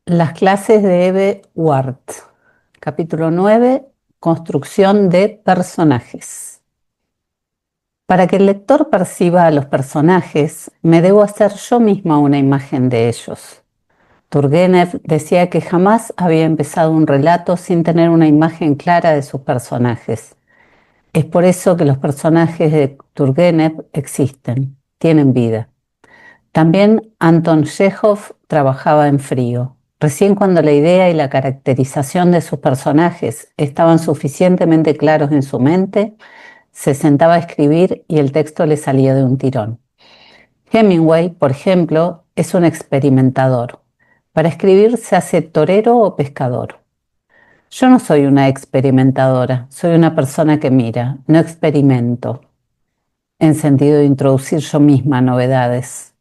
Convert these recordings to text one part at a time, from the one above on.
Las clases de Eve Ward. Capítulo 9. Construcción de personajes. Para que el lector perciba a los personajes, me debo hacer yo misma una imagen de ellos. Turgenev decía que jamás había empezado un relato sin tener una imagen clara de sus personajes. Es por eso que los personajes de Turgenev existen, tienen vida. También Anton Chekhov trabajaba en frío. Recién cuando la idea y la caracterización de sus personajes estaban suficientemente claros en su mente, se sentaba a escribir y el texto le salía de un tirón. Hemingway, por ejemplo, es un experimentador. Para escribir se hace torero o pescador. Yo no soy una experimentadora, soy una persona que mira, no experimento, en sentido de introducir yo misma novedades.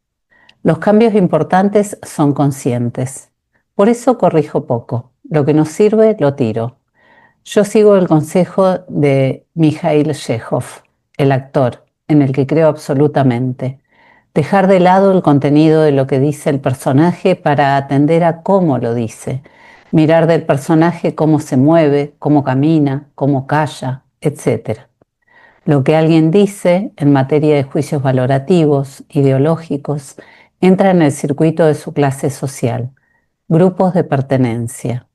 Los cambios importantes son conscientes. Por eso corrijo poco. Lo que no sirve, lo tiro. Yo sigo el consejo de Mikhail Chekhov, el actor, en el que creo absolutamente. Dejar de lado el contenido de lo que dice el personaje para atender a cómo lo dice. Mirar del personaje cómo se mueve, cómo camina, cómo calla, etc. Lo que alguien dice en materia de juicios valorativos, ideológicos, entra en el circuito de su clase social, grupos de pertenencia.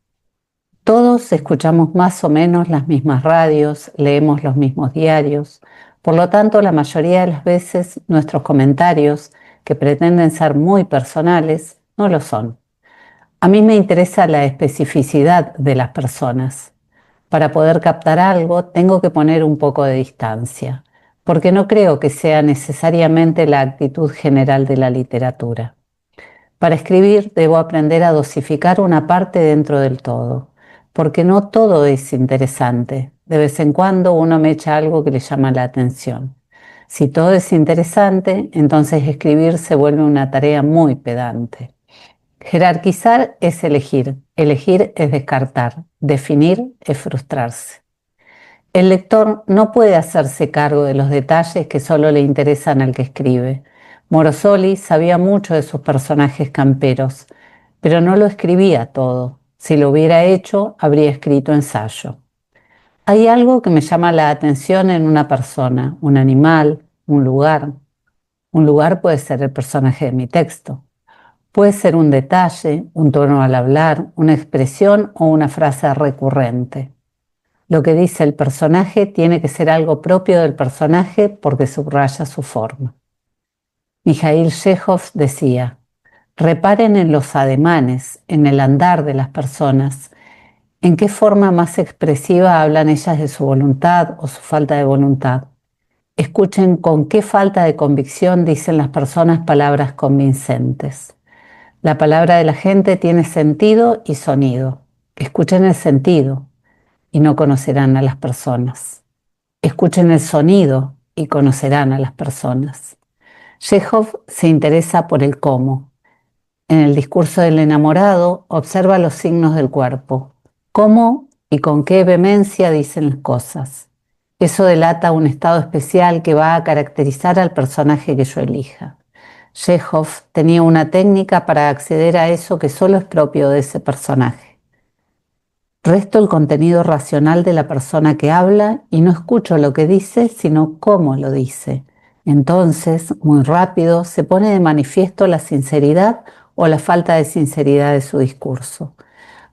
Todos escuchamos más o menos las mismas radios, leemos los mismos diarios, por lo tanto la mayoría de las veces nuestros comentarios, que pretenden ser muy personales, no lo son. A mí me interesa la especificidad de las personas. Para poder captar algo, tengo que poner un poco de distancia, porque no creo que sea necesariamente la actitud general de la literatura. Para escribir, debo aprender a dosificar una parte dentro del todo, porque no todo es interesante. De vez en cuando uno me echa algo que le llama la atención. Si todo es interesante, entonces escribir se vuelve una tarea muy pedante. Jerarquizar es elegir es descartar, definir es frustrarse. El lector no puede hacerse cargo de los detalles que solo le interesan al que escribe. Morosoli sabía mucho de sus personajes camperos, pero no lo escribía todo. Si lo hubiera hecho, habría escrito ensayo. Hay algo que me llama la atención en una persona, un animal, un lugar. Un lugar puede ser el personaje de mi texto. Puede ser un detalle, un tono al hablar, una expresión o una frase recurrente. Lo que dice el personaje tiene que ser algo propio del personaje porque subraya su forma. Mikhail Chekhov decía, reparen en los ademanes, en el andar de las personas, en qué forma más expresiva hablan ellas de su voluntad o su falta de voluntad. Escuchen con qué falta de convicción dicen las personas palabras convincentes. La palabra de la gente tiene sentido y sonido. Escuchen el sentido y no conocerán a las personas. Escuchen el sonido y conocerán a las personas. Chekhov se interesa por el cómo. En el discurso del enamorado observa los signos del cuerpo. Cómo y con qué vehemencia dicen las cosas. Eso delata un estado especial que va a caracterizar al personaje que yo elija. Chekhov tenía una técnica para acceder a eso que solo es propio de ese personaje. Resto el contenido racional de la persona que habla y no escucho lo que dice, sino cómo lo dice. Entonces, muy rápido, se pone de manifiesto la sinceridad o la falta de sinceridad de su discurso.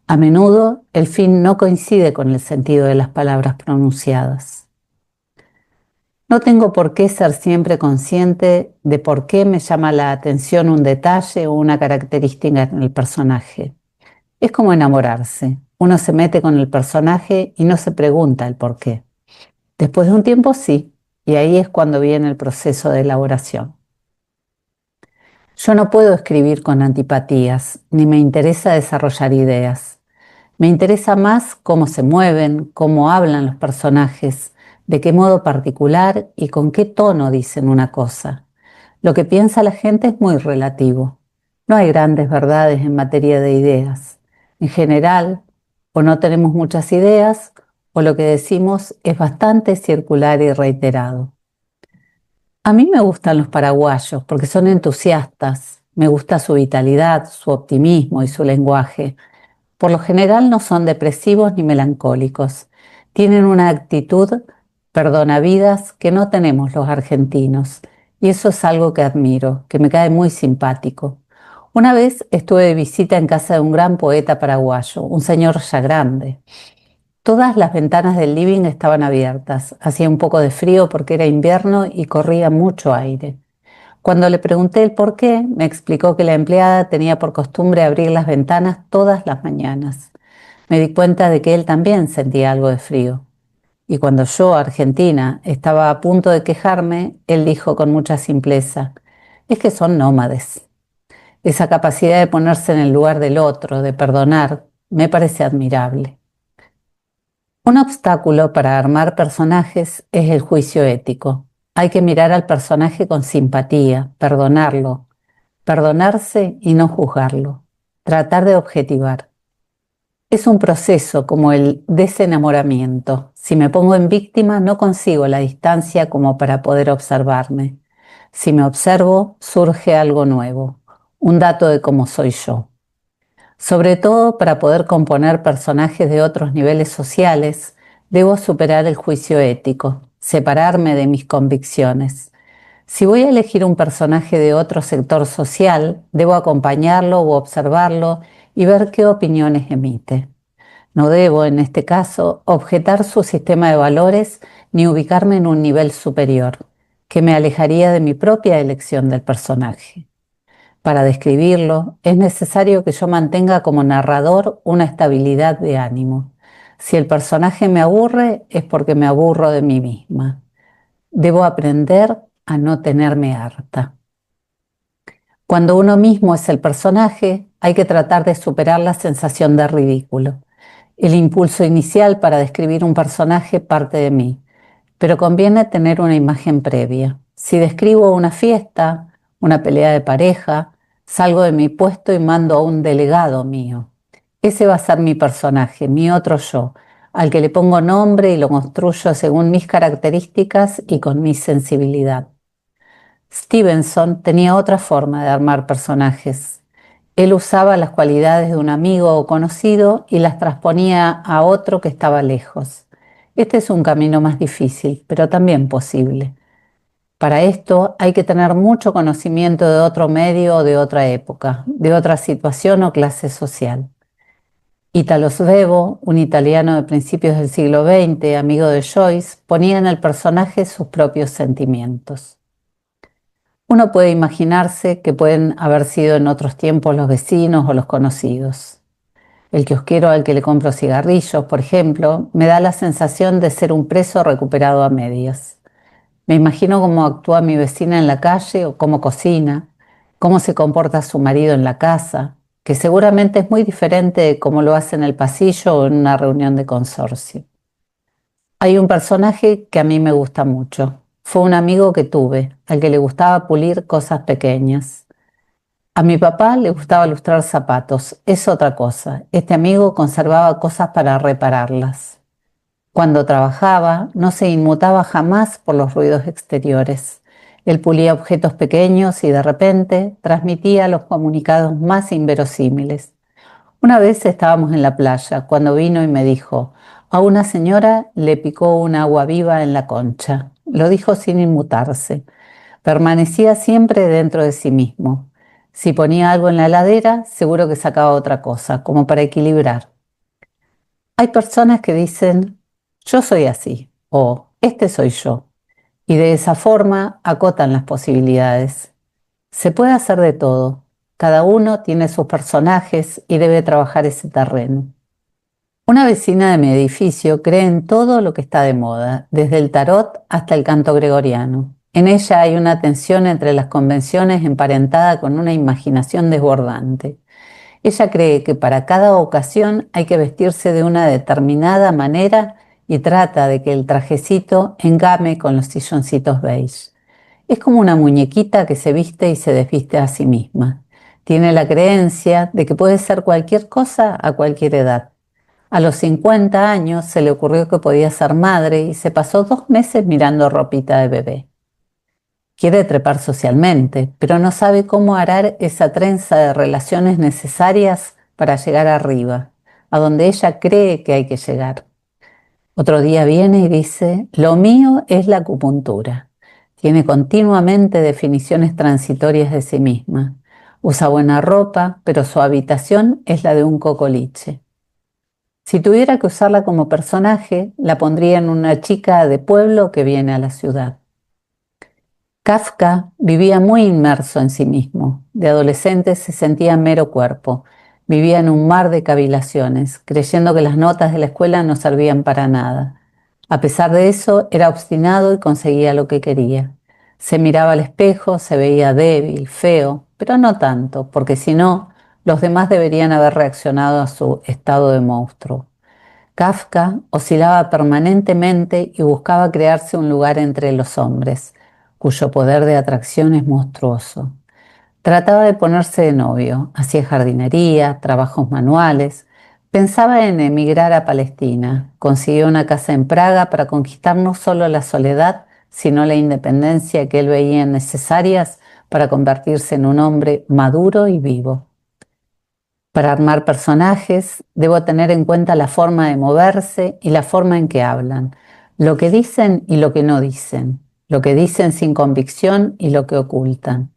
A menudo, el fin no coincide con el sentido de las palabras pronunciadas. No tengo por qué ser siempre consciente de por qué me llama la atención un detalle o una característica en el personaje. Es como enamorarse. Uno se mete con el personaje y no se pregunta el por qué. Después de un tiempo sí, y ahí es cuando viene el proceso de elaboración. Yo no puedo escribir con antipatías, ni me interesa desarrollar ideas. Me interesa más cómo se mueven, cómo hablan los personajes, de qué modo particular y con qué tono dicen una cosa. Lo que piensa la gente es muy relativo. No hay grandes verdades en materia de ideas. En general, o no tenemos muchas ideas, o lo que decimos es bastante circular y reiterado. A mí me gustan los paraguayos porque son entusiastas, Me gusta su vitalidad, su optimismo y su lenguaje. Por lo general no son depresivos ni melancólicos. Tienen una actitud perdonavidas que no tenemos los argentinos. Y eso es algo que admiro, que me cae muy simpático. Una vez estuve de visita en casa de un gran poeta paraguayo, un señor ya grande. Todas las ventanas del living estaban abiertas. Hacía un poco de frío porque era invierno y corría mucho aire. Cuando le pregunté el por qué, me explicó que la empleada tenía por costumbre abrir las ventanas todas las mañanas. Me di cuenta de que él también sentía algo de frío. Y cuando yo, Argentina, estaba a punto de quejarme, él dijo con mucha simpleza, es que son nómades. Esa capacidad de ponerse en el lugar del otro, de perdonar, me parece admirable. Un obstáculo para armar personajes es el juicio ético. Hay que mirar al personaje con simpatía, perdonarlo, perdonarse y no juzgarlo, tratar de objetivar. Es un proceso como el desenamoramiento. Si me pongo en víctima, no consigo la distancia como para poder observarme. Si me observo, surge algo nuevo, un dato de cómo soy yo. Sobre todo para poder componer personajes de otros niveles sociales, debo superar el juicio ético, separarme de mis convicciones. Si voy a elegir un personaje de otro sector social, debo acompañarlo o observarlo y ver qué opiniones emite. No debo, en este caso, objetar su sistema de valores ni ubicarme en un nivel superior, que me alejaría de mi propia elección del personaje. Para describirlo, es necesario que yo mantenga como narrador una estabilidad de ánimo. Si el personaje me aburre, es porque me aburro de mí misma. Debo aprender a no tenerme harta. Cuando uno mismo es el personaje, hay que tratar de superar la sensación de ridículo. El impulso inicial para describir un personaje parte de mí, pero conviene tener una imagen previa. Si describo una fiesta, una pelea de pareja, salgo de mi puesto y mando a un delegado mío. Ese va a ser mi personaje, mi otro yo, al que le pongo nombre y lo construyo según mis características y con mi sensibilidad. Stevenson tenía otra forma de armar personajes. Él usaba las cualidades de un amigo o conocido y las transponía a otro que estaba lejos. Este es un camino más difícil, pero también posible. Para esto hay que tener mucho conocimiento de otro medio o de otra época, de otra situación o clase social. Italo Svevo, un italiano de principios del siglo XX, amigo de Joyce, ponía en el personaje sus propios sentimientos. Uno puede imaginarse que pueden haber sido en otros tiempos los vecinos o los conocidos. El kiosquero al que le compro cigarrillos, por ejemplo, me da la sensación de ser un preso recuperado a medias. Me imagino cómo actúa mi vecina en la calle o cómo cocina, cómo se comporta su marido en la casa, que seguramente es muy diferente de cómo lo hace en el pasillo o en una reunión de consorcio. Hay un personaje que a mí me gusta mucho. Fue un amigo que tuve, al que le gustaba pulir cosas pequeñas. A mi papá le gustaba lustrar zapatos, es otra cosa. Este amigo conservaba cosas para repararlas. Cuando trabajaba, no se inmutaba jamás por los ruidos exteriores. Él pulía objetos pequeños y de repente transmitía los comunicados más inverosímiles. Una vez estábamos en la playa cuando vino y me dijo, a una señora le picó un agua viva en la concha. Lo dijo sin inmutarse. Permanecía siempre dentro de sí mismo. Si ponía algo en la heladera, seguro que sacaba otra cosa, como para equilibrar. Hay personas que dicen, yo soy así, o este soy yo, y de esa forma acotan las posibilidades. Se puede hacer de todo. Cada uno tiene sus personajes y debe trabajar ese terreno. Una vecina de mi edificio cree en todo lo que está de moda, desde el tarot hasta el canto gregoriano. En ella hay una tensión entre las convenciones emparentada con una imaginación desbordante. Ella cree que para cada ocasión hay que vestirse de una determinada manera y trata de que el trajecito engame con los silloncitos beige. Es como una muñequita que se viste y se desviste a sí misma. Tiene la creencia de que puede ser cualquier cosa a cualquier edad. A los 50 años se le ocurrió que podía ser madre y se pasó 2 meses mirando ropita de bebé. Quiere trepar socialmente, pero no sabe cómo arar esa trenza de relaciones necesarias para llegar arriba, a donde ella cree que hay que llegar. Otro día viene y dice, lo mío es la acupuntura. Tiene continuamente definiciones transitorias de sí misma. Usa buena ropa, pero su habitación es la de un cocoliche. Si tuviera que usarla como personaje, la pondría en una chica de pueblo que viene a la ciudad. Kafka vivía muy inmerso en sí mismo. De adolescente se sentía mero cuerpo. Vivía en un mar de cavilaciones, creyendo que las notas de la escuela no servían para nada. A pesar de eso, era obstinado y conseguía lo que quería. Se miraba al espejo, se veía débil, feo, pero no tanto, porque si no, los demás deberían haber reaccionado a su estado de monstruo. Kafka oscilaba permanentemente y buscaba crearse un lugar entre los hombres, cuyo poder de atracción es monstruoso. Trataba de ponerse de novio, hacía jardinería, trabajos manuales, pensaba en emigrar a Palestina, consiguió una casa en Praga para conquistar no solo la soledad, sino la independencia que él veía necesarias para convertirse en un hombre maduro y vivo. Para armar personajes, debo tener en cuenta la forma de moverse y la forma en que hablan, lo que dicen y lo que no dicen, lo que dicen sin convicción y lo que ocultan.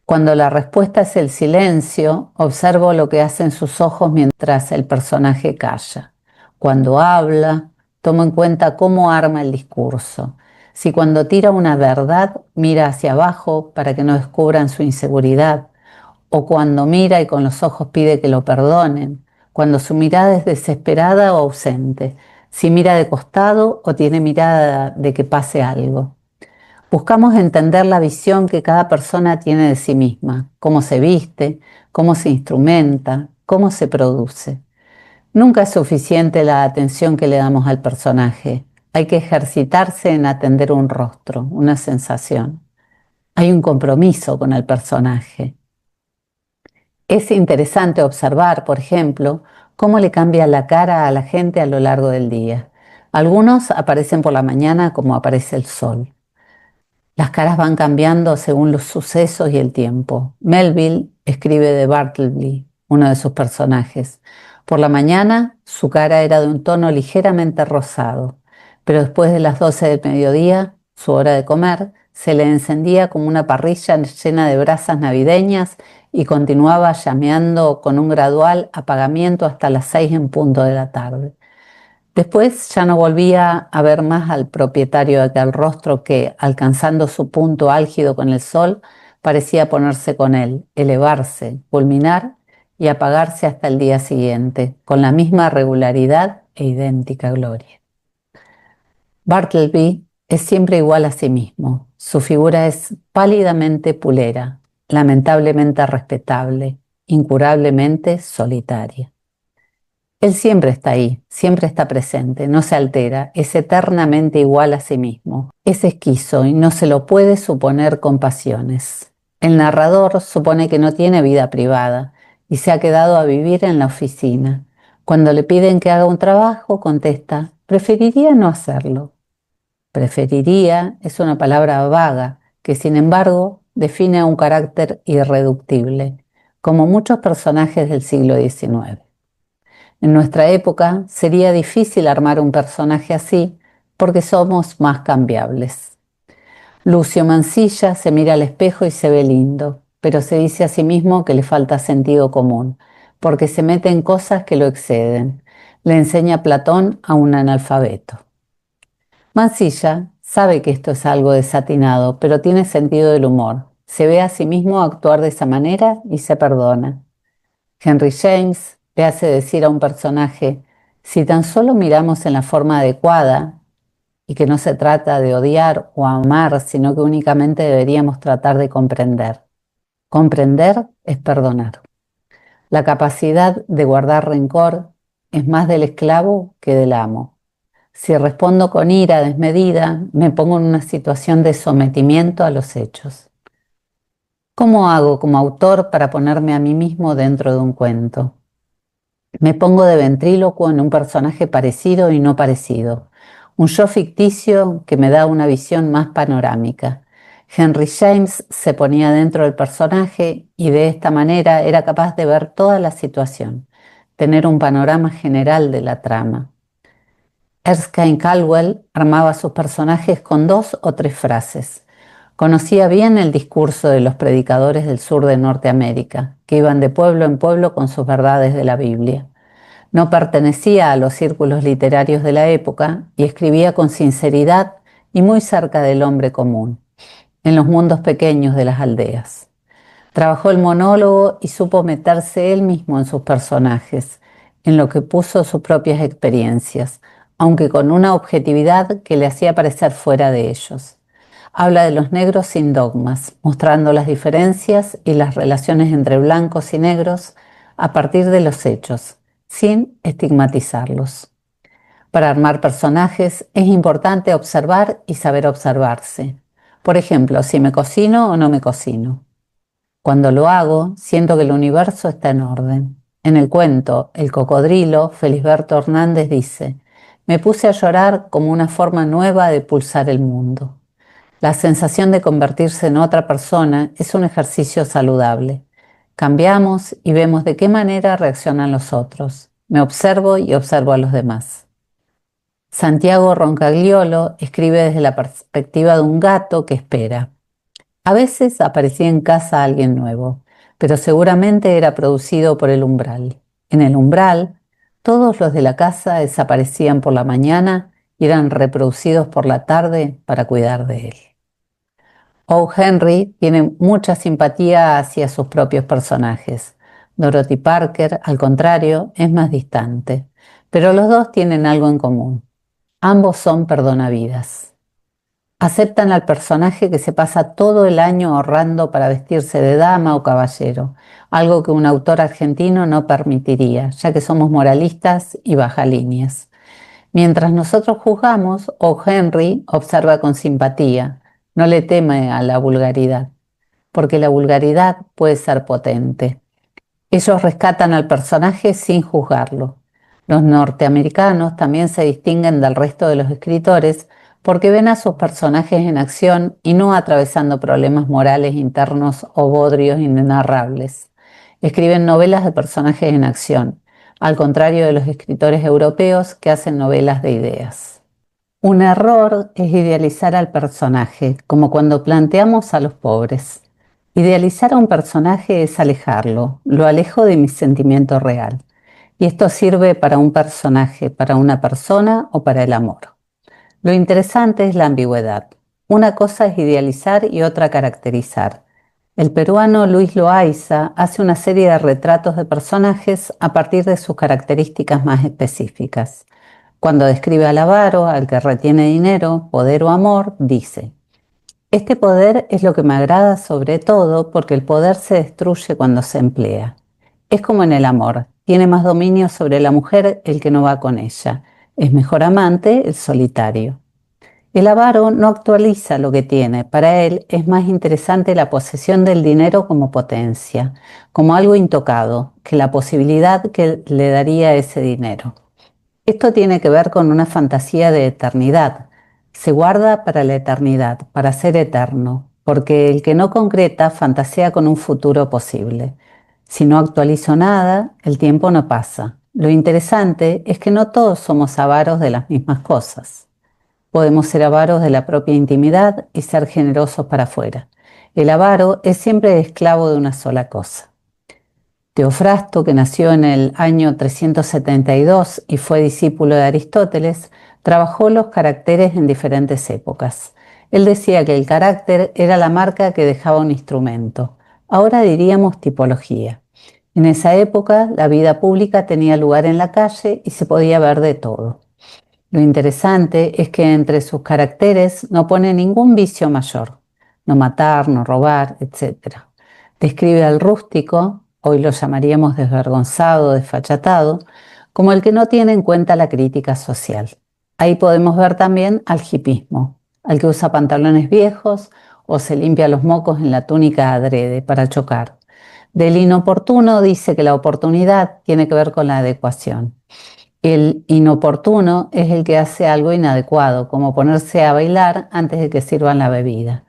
Cuando la respuesta es el silencio, observo lo que hacen sus ojos mientras el personaje calla. Cuando habla, tomo en cuenta cómo arma el discurso. Si cuando tira una verdad, mira hacia abajo para que no descubran su inseguridad, o cuando mira y con los ojos pide que lo perdonen, cuando su mirada es desesperada o ausente, si mira de costado o tiene mirada de que pase algo. Buscamos entender la visión que cada persona tiene de sí misma, cómo se viste, cómo se instrumenta, cómo se produce. Nunca es suficiente la atención que le damos al personaje. Hay que ejercitarse en atender un rostro, una sensación. Hay un compromiso con el personaje. Es interesante observar, por ejemplo, cómo le cambia la cara a la gente a lo largo del día. Algunos aparecen por la mañana como aparece el sol. Las caras van cambiando según los sucesos y el tiempo. Melville escribe de Bartleby, uno de sus personajes. Por la mañana su cara era de un tono ligeramente rosado, pero después de las 12 del mediodía, su hora de comer, se le encendía como una parrilla llena de brasas navideñas y continuaba llameando con un gradual apagamiento hasta las 6 en punto de la tarde. Después ya no volvía a ver más al propietario de aquel rostro que, alcanzando su punto álgido con el sol, parecía ponerse con él, elevarse, culminar y apagarse hasta el día siguiente, con la misma regularidad e idéntica gloria. Bartleby es siempre igual a sí mismo. Su figura es pálidamente pulera, lamentablemente respetable, incurablemente solitaria. Él siempre está ahí, siempre está presente, no se altera, es eternamente igual a sí mismo. Es esquizo y no se lo puede suponer con pasiones. El narrador supone que no tiene vida privada y se ha quedado a vivir en la oficina. Cuando le piden que haga un trabajo, contesta, preferiría no hacerlo. Preferiría es una palabra vaga que, sin embargo, define a un carácter irreductible, como muchos personajes del siglo XIX. En nuestra época sería difícil armar un personaje así porque somos más cambiables. Lucio Mansilla se mira al espejo y se ve lindo, pero se dice a sí mismo que le falta sentido común, porque se mete en cosas que lo exceden. Le enseña Platón a un analfabeto. Mansilla sabe que esto es algo desatinado, pero tiene sentido del humor. Se ve a sí mismo actuar de esa manera y se perdona. Henry James le hace decir a un personaje, si tan solo miramos en la forma adecuada, y que no se trata de odiar o amar, sino que únicamente deberíamos tratar de comprender. Comprender es perdonar. La capacidad de guardar rencor es más del esclavo que del amo. Si respondo con ira desmedida, me pongo en una situación de sometimiento a los hechos. ¿Cómo hago como autor para ponerme a mí mismo dentro de un cuento? Me pongo de ventrílocuo en un personaje parecido y no parecido, un yo ficticio que me da una visión más panorámica. Henry James se ponía dentro del personaje y de esta manera era capaz de ver toda la situación, tener un panorama general de la trama. Erskine Caldwell armaba sus personajes con 2 o 3 frases. Conocía bien el discurso de los predicadores del sur de Norteamérica, que iban de pueblo en pueblo con sus verdades de la Biblia. No pertenecía a los círculos literarios de la época y escribía con sinceridad y muy cerca del hombre común, en los mundos pequeños de las aldeas. Trabajó el monólogo y supo meterse él mismo en sus personajes, en lo que puso sus propias experiencias, aunque con una objetividad que le hacía parecer fuera de ellos. Habla de los negros sin dogmas, mostrando las diferencias y las relaciones entre blancos y negros a partir de los hechos, sin estigmatizarlos. Para armar personajes es importante observar y saber observarse. Por ejemplo, si me cocino o no me cocino. Cuando lo hago, siento que el universo está en orden. En el cuento El cocodrilo, Felisberto Hernández dice: me puse a llorar como una forma nueva de pulsar el mundo. La sensación de convertirse en otra persona es un ejercicio saludable. Cambiamos y vemos de qué manera reaccionan los otros. Me observo y observo a los demás. Santiago Roncagliolo escribe desde la perspectiva de un gato que espera. A veces aparecía en casa alguien nuevo, pero seguramente era producido por el umbral. En el umbral, todos los de la casa desaparecían por la mañana y eran reproducidos por la tarde para cuidar de él. O. Henry tiene mucha simpatía hacia sus propios personajes. Dorothy Parker, al contrario, es más distante, pero los dos tienen algo en común. Ambos son perdonavidas. Aceptan al personaje que se pasa todo el año ahorrando para vestirse de dama o caballero, algo que un autor argentino no permitiría, ya que somos moralistas y bajalíneas. Mientras nosotros juzgamos, O. Henry observa con simpatía, no le teme a la vulgaridad, porque la vulgaridad puede ser potente. Ellos rescatan al personaje sin juzgarlo. Los norteamericanos también se distinguen del resto de los escritores porque ven a sus personajes en acción y no atravesando problemas morales internos o bodrios inenarrables. Escriben novelas de personajes en acción, al contrario de los escritores europeos que hacen novelas de ideas. Un error es idealizar al personaje, como cuando planteamos a los pobres. Idealizar a un personaje es alejarlo, lo alejo de mi sentimiento real. Y esto sirve para un personaje, para una persona o para el amor. Lo interesante es la ambigüedad. Una cosa es idealizar y otra caracterizar. El peruano Luis Loaiza hace una serie de retratos de personajes a partir de sus características más específicas. Cuando describe al avaro, al que retiene dinero, poder o amor, dice: este poder es lo que me agrada sobre todo porque el poder se destruye cuando se emplea. Es como en el amor, tiene más dominio sobre la mujer el que no va con ella. Es mejor amante el solitario. El avaro no actualiza lo que tiene, para él es más interesante la posesión del dinero como potencia, como algo intocado, que la posibilidad que le daría ese dinero. Esto tiene que ver con una fantasía de eternidad. Se guarda para la eternidad, para ser eterno, porque el que no concreta fantasea con un futuro posible. Si no actualizo nada, el tiempo no pasa. Lo interesante es que no todos somos avaros de las mismas cosas. Podemos ser avaros de la propia intimidad y ser generosos para afuera. El avaro es siempre esclavo de una sola cosa. Teofrasto, que nació en el año 372 y fue discípulo de Aristóteles, trabajó los caracteres en diferentes épocas. Él decía que el carácter era la marca que dejaba un instrumento. Ahora diríamos tipología. En esa época, la vida pública tenía lugar en la calle y se podía ver de todo. Lo interesante es que entre sus caracteres no pone ningún vicio mayor. No matar, no robar, etc. Describe al rústico, hoy lo llamaríamos desvergonzado, desfachatado, como el que no tiene en cuenta la crítica social. Ahí podemos ver también al hipismo, al que usa pantalones viejos o se limpia los mocos en la túnica adrede para chocar. Del inoportuno dice que la oportunidad tiene que ver con la adecuación. El inoportuno es el que hace algo inadecuado, como ponerse a bailar antes de que sirvan la bebida.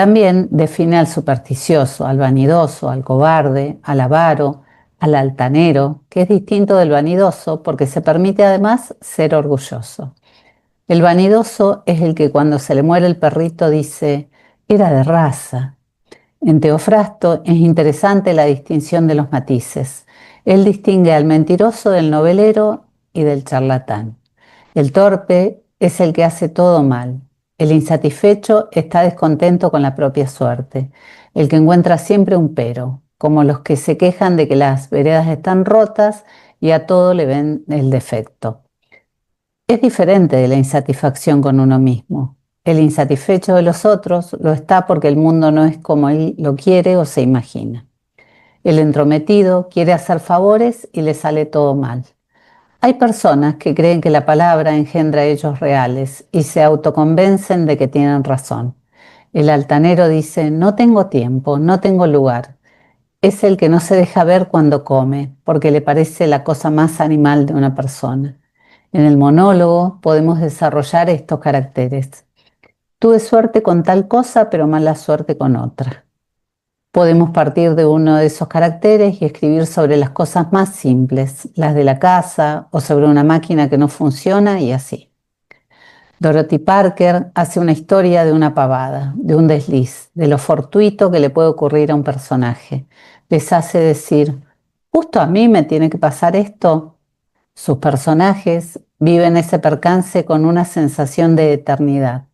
También define al supersticioso, al vanidoso, al cobarde, al avaro, al altanero, que es distinto del vanidoso porque se permite además ser orgulloso. El vanidoso es el que cuando se le muere el perrito dice, era de raza. En Teofrasto es interesante la distinción de los matices. Él distingue al mentiroso del novelero y del charlatán. El torpe es el que hace todo mal. El insatisfecho está descontento con la propia suerte. El que encuentra siempre un pero, como los que se quejan de que las veredas están rotas y a todo le ven el defecto. Es diferente de la insatisfacción con uno mismo. El insatisfecho de los otros lo está porque el mundo no es como él lo quiere o se imagina. El entrometido quiere hacer favores y le sale todo mal. Hay personas que creen que la palabra engendra hechos reales y se autoconvencen de que tienen razón. El altanero dice, no tengo tiempo, no tengo lugar. Es el que no se deja ver cuando come, porque le parece la cosa más animal de una persona. En el monólogo podemos desarrollar estos caracteres. Tuve suerte con tal cosa, pero mala suerte con otra. Podemos partir de uno de esos caracteres y escribir sobre las cosas más simples, las de la casa o sobre una máquina que no funciona y así. Dorothy Parker hace una historia de una pavada, de un desliz, de lo fortuito que le puede ocurrir a un personaje. Les hace decir, justo a mí me tiene que pasar esto. Sus personajes viven ese percance con una sensación de eternidad.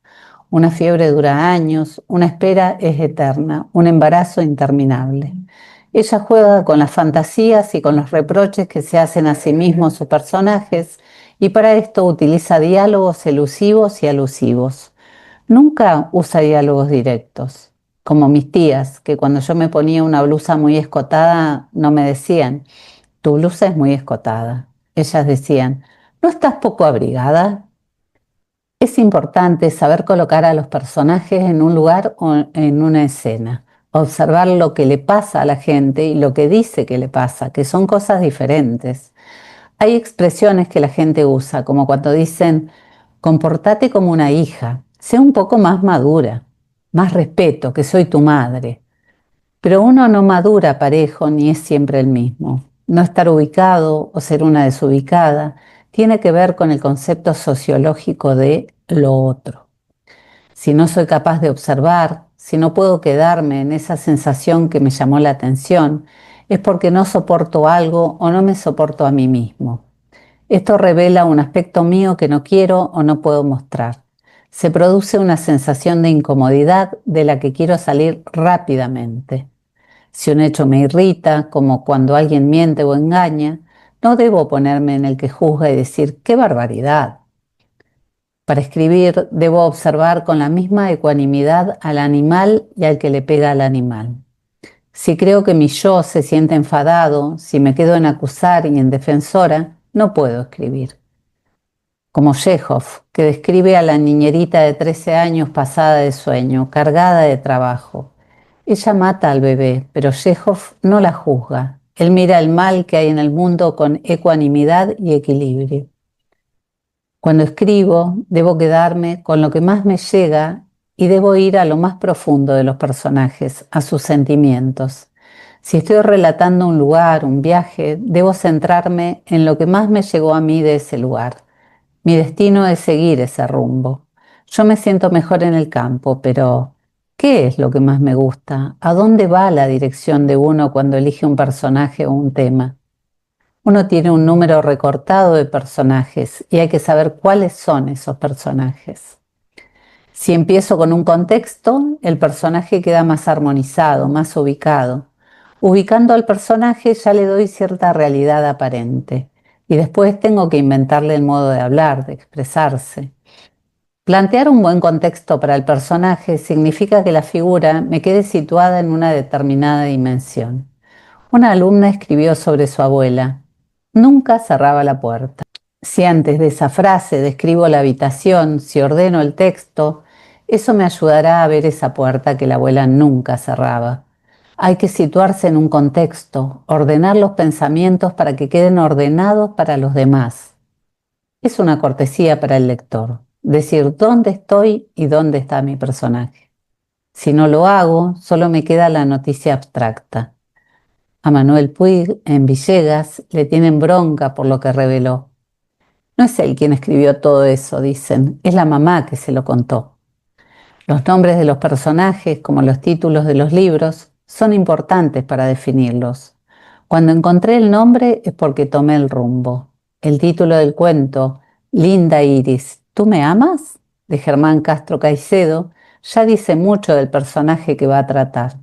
Una fiebre dura años, una espera es eterna, un embarazo interminable. Ella juega con las fantasías y con los reproches que se hacen a sí mismos sus personajes y para esto utiliza diálogos elusivos y alusivos. Nunca usa diálogos directos, como mis tías, que cuando yo me ponía una blusa muy escotada no me decían, tu blusa es muy escotada. Ellas decían, ¿no estás poco abrigada? Es importante saber colocar a los personajes en un lugar o en una escena, observar lo que le pasa a la gente y lo que dice que le pasa, que son cosas diferentes. Hay expresiones que la gente usa, como cuando dicen, comportate como una hija, sé un poco más madura, más respeto, que soy tu madre. Pero uno no madura parejo ni es siempre el mismo. No estar ubicado o ser una desubicada tiene que ver con el concepto sociológico de lo otro. Si no soy capaz de observar, si no puedo quedarme en esa sensación que me llamó la atención, es porque no soporto algo o no me soporto a mí mismo. Esto revela un aspecto mío que no quiero o no puedo mostrar. Se produce una sensación de incomodidad de la que quiero salir rápidamente. Si un hecho me irrita, como cuando alguien miente o engaña, no debo ponerme en el que juzga y decir, ¡qué barbaridad! Para escribir, debo observar con la misma ecuanimidad al animal y al que le pega al animal. Si creo que mi yo se siente enfadado, si me quedo en acusar y en defensora, no puedo escribir. Como Chekhov, que describe a la niñerita de 13 años pasada de sueño, cargada de trabajo. Ella mata al bebé, pero Chekhov no la juzga. Él mira el mal que hay en el mundo con ecuanimidad y equilibrio. Cuando escribo, debo quedarme con lo que más me llega y debo ir a lo más profundo de los personajes, a sus sentimientos. Si estoy relatando un lugar, un viaje, debo centrarme en lo que más me llegó a mí de ese lugar. Mi destino es seguir ese rumbo. Yo me siento mejor en el campo, pero ¿qué es lo que más me gusta? ¿A dónde va la dirección de uno cuando elige un personaje o un tema? Uno tiene un número recortado de personajes y hay que saber cuáles son esos personajes. Si empiezo con un contexto, el personaje queda más armonizado, más ubicado. Ubicando al personaje ya le doy cierta realidad aparente y después tengo que inventarle el modo de hablar, de expresarse. Plantear un buen contexto para el personaje significa que la figura me quede situada en una determinada dimensión. Una alumna escribió sobre su abuela, nunca cerraba la puerta. Si antes de esa frase describo la habitación, si ordeno el texto, eso me ayudará a ver esa puerta que la abuela nunca cerraba. Hay que situarse en un contexto, ordenar los pensamientos para que queden ordenados para los demás. Es una cortesía para el lector, decir dónde estoy y dónde está mi personaje. Si no lo hago, solo me queda la noticia abstracta. A Manuel Puig, en Villegas, le tienen bronca por lo que reveló. No es él quien escribió todo eso, dicen, es la mamá que se lo contó. Los nombres de los personajes, como los títulos de los libros, son importantes para definirlos. Cuando encontré el nombre es porque tomé el rumbo. El título del cuento, Linda Iris, ¿tú me amas?, de Germán Castro Caicedo, ya dice mucho del personaje que va a tratar.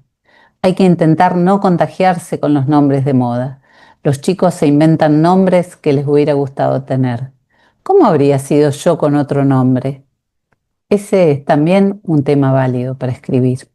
Hay que intentar no contagiarse con los nombres de moda. Los chicos se inventan nombres que les hubiera gustado tener. ¿Cómo habría sido yo con otro nombre? Ese es también un tema válido para escribir.